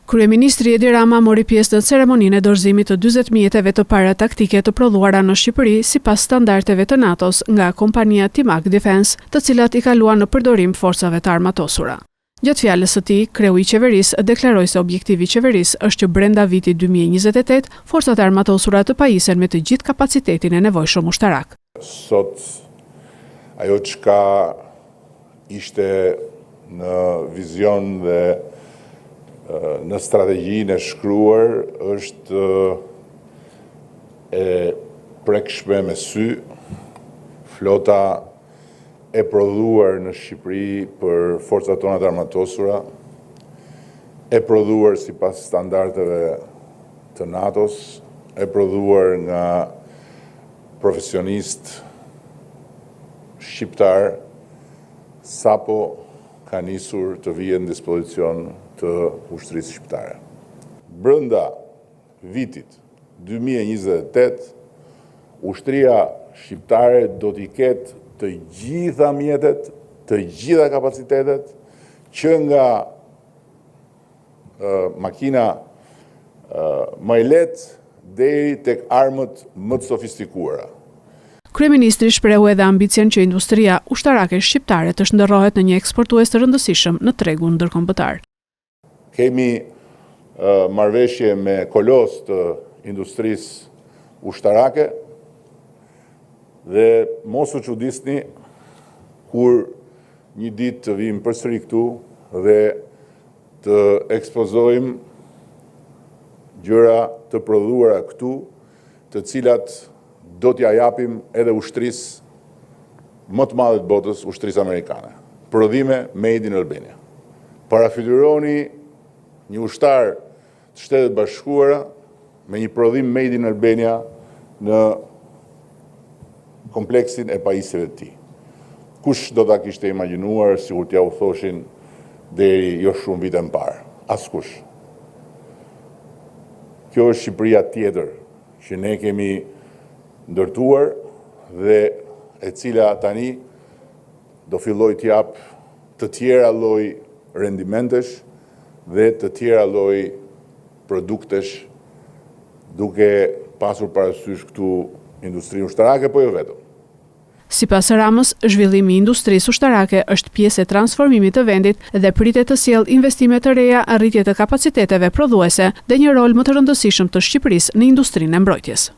Kryeministri Edi Rama mori pjesë në ceremoninë e dorëzimit të 40 mjeteve të para taktike të prodhuara në Shqipëri sipas standardeve të NATO-s nga kompania Timak Defense, të cilat i kaluan në përdorim forcave të armatosura. Gjatë fjalës së tij, kreu i qeverisë deklaroi se objektivi i qeverisë është që brenda vitit 2028 forcat e armatosura të pajisen me të gjithë kapacitetin e nevojshëm ushtarak. Sot ajo çka ishte në vizion dhe në strategjinë e shkruar është e prekshme me sy, flota e prodhuar në Shqipëri për forcat tona të armatosura, e prodhuar sipas standardeve të NATO-s, e prodhuar nga profesionist shqiptar, sapo ka nisur të vijë në dispozicion të ushtrisë shqiptare. Brenda vitit 2028, ushtria shqiptare do t'i ketë të gjitha mjetet, të gjitha kapacitetet, që nga makina më e lehtë deri tek armët më të sofistikuara. Kryeministri shprehu edhe ambicien që industria ushtarake shqiptare të shndërrohet në një eksportues të rëndësishëm në tregun ndërkombëtar. Kemi marrëveshje me kolos të industrisë ushtarake dhe mos u çuditni kur një ditë të vim përsëri këtu dhe të ekspozojmë gjëra të prodhuara këtu, të cilat do t'ja japim edhe ushtrisë më të madhe të botës, ushtrisë amerikane. Prodhime made in Albania. Parafiluroni një ushtar të Shtetet Bashkuara me një prodhim made in Albania në kompleksin e pajisjeve të tij. Kush do ta kishte imagjinuar sikur t'ja u thoshin deri jo shumë vite më parë? Askush. Kjo është Shqipëria tjetër që ne kemi ndërtuar dhe e cila tani do filloj t'jap të tjera lloj rendimentesh dhe të tjera lloj produktesh, duke pasur parasysh këtu industrinë ushtarake, po jo vetëm. Sipas Ramës, zhvillimi i industrisë ushtarake është pjesë e transformimit të vendit dhe pritet të sjellë investime të reja, arritje të kapaciteteve prodhuese dhe një rol më të rëndësishëm të Shqipërisë në industrinë e mbrojtjes.